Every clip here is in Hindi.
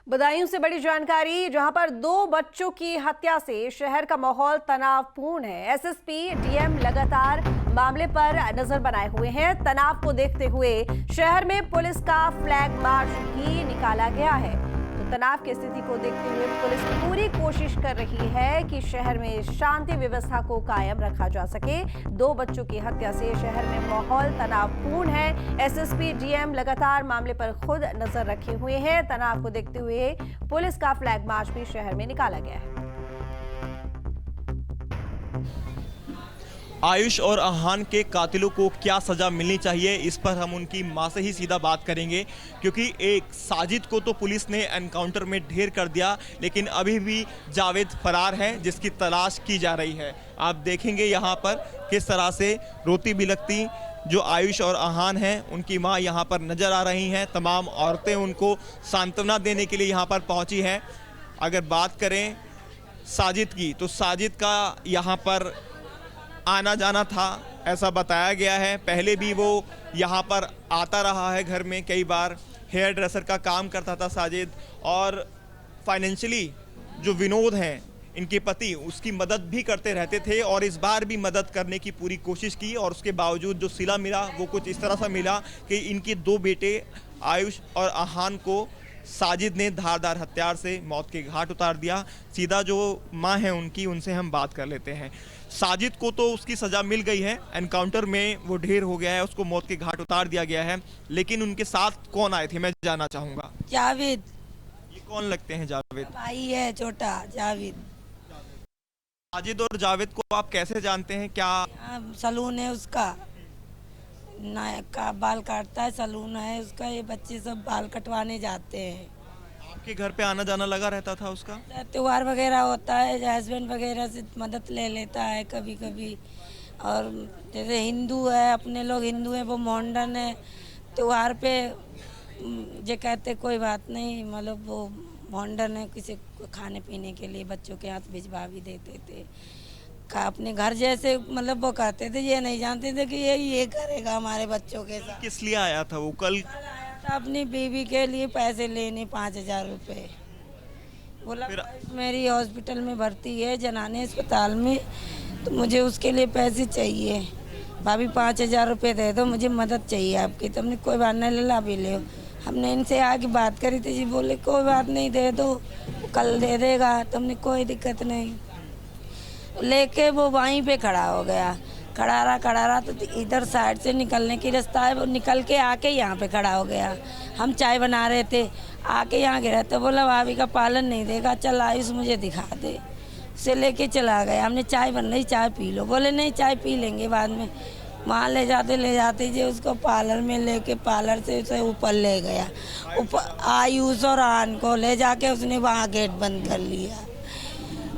बदायूं से बड़ी जानकारी, जहां पर 2 बच्चों की हत्या से शहर का माहौल तनावपूर्ण है। एसएसपी डीएम लगातार मामले पर नजर बनाए हुए हैं। तनाव को देखते हुए शहर में पुलिस का फ्लैग मार्च भी निकाला गया है। तो तनाव की स्थिति को देखते हुए पुलिस पूरी कोशिश कर रही है कि शहर में शांति व्यवस्था को कायम रखा जा सके। 2 बच्चों की हत्या से शहर में माहौल तनावपूर्ण है। एसएसपी डीएम लगातार मामले पर खुद नजर रखे हुए हैं। तनाव को देखते हुए पुलिस का फ्लैग मार्च भी शहर में निकाला गया है। आयुष और अहान के कातिलों को क्या सजा मिलनी चाहिए, इस पर हम उनकी मां से ही सीधा बात करेंगे, क्योंकि एक साजिद को तो पुलिस ने एनकाउंटर में ढेर कर दिया, लेकिन अभी भी जावेद फरार है, जिसकी तलाश की जा रही है। आप देखेंगे यहाँ पर किस तरह से रोती बिलखती जो आयुष और अहान हैं, उनकी मां यहाँ पर नजर आ रही हैं। तमाम औरतें उनको सांत्वना देने के लिए यहाँ पर पहुँची हैं। अगर बात करें साजिद की, तो साजिद का यहाँ पर आना जाना था, ऐसा बताया गया है। पहले भी वो यहाँ पर आता रहा है घर में कई बार। हेयर ड्रेसर का काम करता था साजिद, और फाइनेंशियली जो विनोद हैं इनके पति, उसकी मदद भी करते रहते थे, और इस बार भी मदद करने की पूरी कोशिश की। और उसके बावजूद जो सिला मिला वो कुछ इस तरह से मिला कि इनके 2 बेटे आयुष और अहान को साजिद ने धारदार हथियार से मौत के घाट उतार दिया। सीधा जो मां है उनकी, उनसे हम बात कर लेते हैं। साजिद को तो उसकी सज़ा मिल गई है, एनकाउंटर में वो ढेर हो गया है, उसको मौत के घाट उतार दिया गया है, लेकिन उनके साथ कौन आए थे मैं जानना चाहूँगा। जावेद। ये कौन लगते हैं जावेद? भाई है छोटा जावेद। साजिद और जावेद को आप कैसे जानते हैं? क्या सलून है उसका, नायक का बाल काटता है, सलून है उसका। ये बच्चे सब बाल कटवाने जाते हैं। आपके घर पे आना जाना लगा रहता था उसका? त्योहार वगैरह होता है, हस्बैंड वगैरह से मदद ले लेता है कभी कभी। और जैसे हिंदू है, अपने लोग हिंदू हैं, वो मॉडर्न है, त्योहार पे जो कहते कोई बात नहीं, मतलब वो मॉडर्न है, किसी को खाने पीने के लिए बच्चों के हाथ भिजवा भी देते थे। अपने घर जैसे, मतलब वो कहते थे, ये नहीं जानते थे कि ये करेगा हमारे बच्चों के साथ। किस लिए आया था वो? कल आया था अपनी बीवी के लिए पैसे लेने, 5000 रुपये। बोला मेरी हॉस्पिटल में भर्ती है, जनाने अस्पताल में, तो मुझे उसके लिए पैसे चाहिए। भाभी 5000 रुपये दे दो, मुझे मदद चाहिए आपकी। तो हमने कोई बात नहीं, ला भी ले। हमने इनसे आगे बात करी थी जी, बोले कोई बात नहीं, दे दो, कल दे देगा। तो हमने कोई दिक्कत नहीं, लेके वो वहीं पे खड़ा हो गया। खड़ा रहा तो इधर साइड से निकलने की रास्ता है, वो निकल के आके यहाँ पे खड़ा हो गया। हम चाय बना रहे थे, आके यहाँ गिरा तो बोला भाभी का पालन नहीं देगा, चल आयुष मुझे दिखा दे। उसे लेके चला गया। हमने चाय बन रही, चाय पी लो। बोले नहीं, चाय पी लेंगे बाद में। वहाँ ले जाते जी उसको पार्लर में लेके, पार्लर से उसे ऊपर ले गया। ऊपर आयुष और आन को ले जाके उसने वहाँ गेट बंद कर लिया,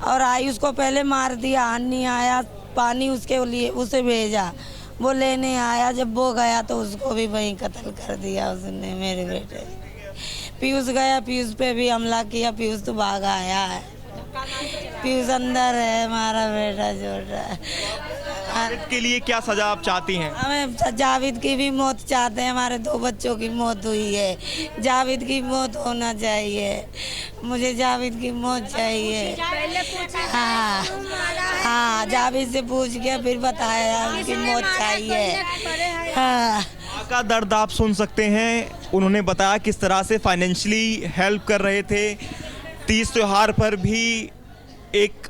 और आयुष को पहले मार दिया। आन नहीं आया, पानी उसके लिए उसे भेजा, वो लेने आया। जब वो गया तो उसको भी वहीं कत्ल कर दिया उसने, मेरे बेटे। पीयूष गया, पीयूष पे भी हमला किया। पीयूष तो भाग आया है, पीयूष अंदर है, हमारा बेटा छोटा। के लिए क्या सजा आप चाहती हैं? हमें जावेद की भी मौत चाहते हैं। हमारे 2 बच्चों की मौत हुई है, जावेद की मौत होना चाहिए। मुझे जावेद की मौत चाहिए। हाँ, जावेद से पूछ के फिर बताया उनकी मौत चाहिए। हाँ, का दर्द आप सुन सकते हैं। उन्होंने बताया किस तरह से फाइनेंशियली हेल्प कर रहे थे। तीज त्योहार पर भी एक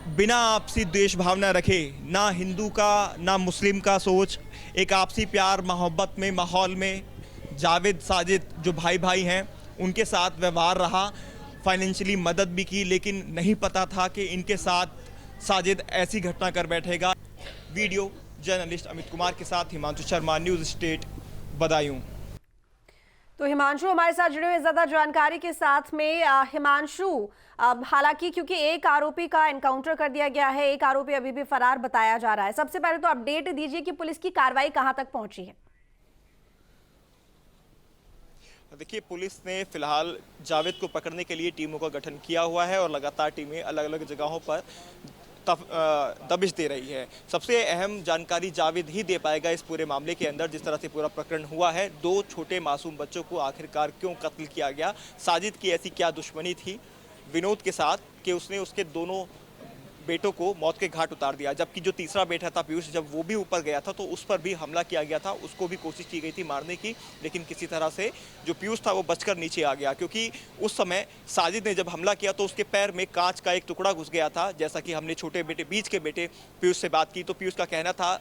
बिना आपसी द्वेष भावना रखे, ना हिंदू का ना मुस्लिम का सोच, एक आपसी प्यार मोहब्बत में माहौल में जावेद साजिद जो भाई भाई हैं उनके साथ व्यवहार रहा। फाइनेंशियली मदद भी की, लेकिन नहीं पता था कि इनके साथ साजिद ऐसी घटना कर बैठेगा। वीडियो जर्नलिस्ट अमित कुमार के साथ हिमांशु शर्मा, न्यूज़ स्टेट, बदायूं। तो हिमांशु हमारे साथ जुड़े हुए ज्यादा जानकारी के साथ में। हिमांशु, हालांकि क्योंकि एक आरोपी का एनकाउंटर कर दिया गया है, एक आरोपी अभी भी फरार बताया जा रहा है, सबसे पहले तो अपडेट दीजिए कि पुलिस की कार्रवाई कहां तक पहुंची है। देखिए, पुलिस ने फिलहाल जावेद को पकड़ने के लिए टीमों का गठन किया हुआ है, और लगातार टीमें अलग अलग जगहों पर दबिश दे रही है। सबसे अहम जानकारी जावेद ही दे पाएगा इस पूरे मामले के अंदर, जिस तरह से पूरा प्रकरण हुआ है। 2 छोटे मासूम बच्चों को आखिरकार क्यों कत्ल किया गया, साजिद की ऐसी क्या दुश्मनी थी विनोद के साथ कि उसने उसके दोनों बेटों को मौत के घाट उतार दिया। जबकि जो तीसरा बेटा था पीयूष, जब वो भी ऊपर गया था तो उस पर भी हमला किया गया था, उसको भी कोशिश की गई थी मारने की, लेकिन किसी तरह से जो पीयूष था वो बचकर नीचे आ गया। क्योंकि उस समय साजिद ने जब हमला किया तो उसके पैर में कांच का एक टुकड़ा घुस गया था। जैसा कि हमने छोटे बेटे बीच के बेटे पीयूष से बात की तो पीयूष का कहना था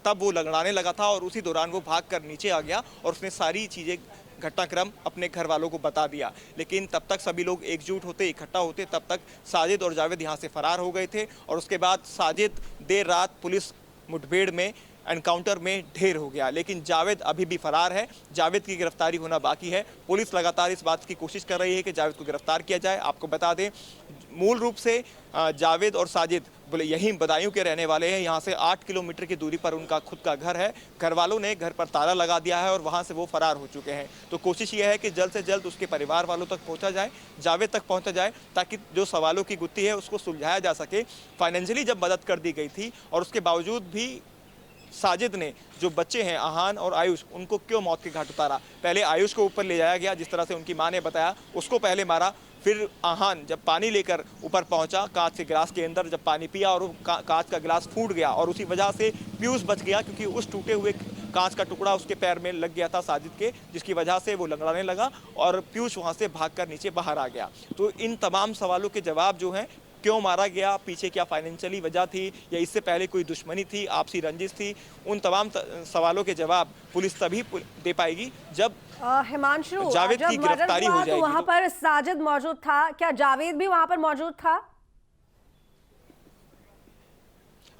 तब वो लंगड़ाने लगा था और उसी दौरान वो भाग कर नीचे आ गया और उसने सारी चीज़ें घटनाक्रम अपने घर वालों को बता दिया। लेकिन तब तक सभी लोग एकजुट होते, इकट्ठा होते, तब तक साजिद और जावेद यहाँ से फरार हो गए थे। और उसके बाद साजिद देर रात पुलिस मुठभेड़ में एनकाउंटर में ढेर हो गया, लेकिन जावेद अभी भी फरार है। जावेद की गिरफ्तारी होना बाकी है। पुलिस लगातार इस बात की कोशिश कर रही है कि जावेद को गिरफ्तार किया जाए। आपको बता दें, मूल रूप से जावेद और साजिद बोले यहीं बदायूं के रहने वाले हैं। यहाँ से 8 किलोमीटर की दूरी पर उनका खुद का घर है। घर वालों ने घर पर ताला लगा दिया है और वहाँ से वो फरार हो चुके हैं। तो कोशिश ये है कि जल्द से जल्द उसके परिवार वालों तक पहुँचा जाए, जावेद तक पहुँचा जाए, ताकि जो सवालों की गुत्थी है उसको सुलझाया जा सके। फाइनेंशियली जब मदद कर दी गई थी और उसके बावजूद भी साजिद ने जो बच्चे हैं आहान और आयुष, उनको क्यों मौत के घाट उतारा। पहले आयुष को ऊपर ले जाया गया, जिस तरह से उनकी मां ने बताया, उसको पहले मारा। फिर आहान जब पानी लेकर ऊपर पहुंचा कांच के गिलास के अंदर, जब पानी पिया और कांच का गिलास फूट गया और उसी वजह से पीयूष बच गया, क्योंकि उस टूटे हुए कांच का टुकड़ा उसके पैर में लग गया था साजिद के, जिसकी वजह से वो लंगड़ाने लगा और पीयूष वहां से भागकर नीचे बाहर आ गया। तो इन तमाम सवालों के जवाब जो हैं, क्यों मारा गया, पीछे क्या फाइनेंशियली वजह थी या इससे पहले कोई दुश्मनी थी, आपसी रंजिश थी, उन तमाम सवालों के जवाब पुलिस तभी दे पाएगी जब हिमांशु, जावेद की गिरफ्तारी हो जाएगी। तो वहां पर साजिद मौजूद था, क्या जावेद भी वहां पर मौजूद था?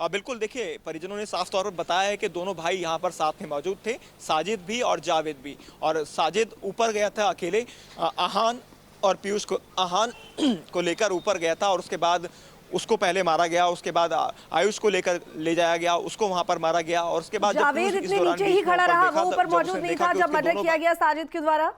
बिल्कुल, देखिए परिजनों ने साफ तौर पर बताया है कि दोनों भाई यहाँ पर साथ में मौजूद थे, साजिद भी और जावेद भी। और साजिद ऊपर गया था अकेले, आहान और पीयूष को, आहान को लेकर ऊपर गया था और उसके बाद उसको पहले मारा गया। उसके बाद आयुष को लेकर ले जाया गया, उसको वहां पर मारा गया। और उसके बाद जावेद इतने नीचे ही खड़ा रहा, वो ऊपर मौजूद नहीं था जब मर्डर किया गया साजिद के द्वारा?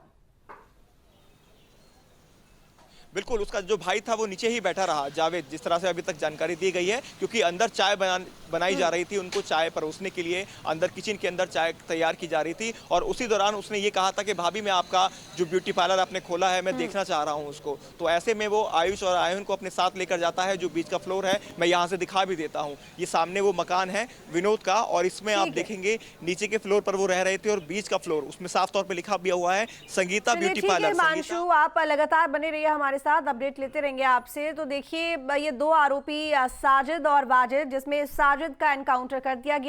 बिल्कुल, उसका जो भाई था वो नीचे ही बैठा रहा, जावेद, जिस तरह से अभी तक जानकारी दी गई है, क्योंकि अंदर चाय बनाई जा रही थी, उनको चाय परोसने के लिए अंदर किचन के अंदर चाय तैयार की जा रही थी। और उसी दौरान उसने ये कहा था कि भाभी मैं आपका जो ब्यूटी पार्लर आपने खोला है मैं देखना चाह रहा हूँ उसको। तो ऐसे में वो आयुष और आयन को अपने साथ लेकर जाता है। जो बीच का फ्लोर है मैं यहाँ से दिखा भी देता हूँ, ये सामने वो मकान है विनोद का, और इसमें आप देखेंगे नीचे के फ्लोर पर वो रह रहे थे और बीच का फ्लोर उसमें साफ तौर पर लिखा भी हुआ है संगीता ब्यूटी पार्लर। हिमांशु, आप लगातार बने रहिए हमारे साथ, अपडेट लेते रहेंगे आपसे। तो देखिए, ये 2 आरोपी साजिद और वाजिद, जिसमें साजिद का एनकाउंटर कर दिया गया।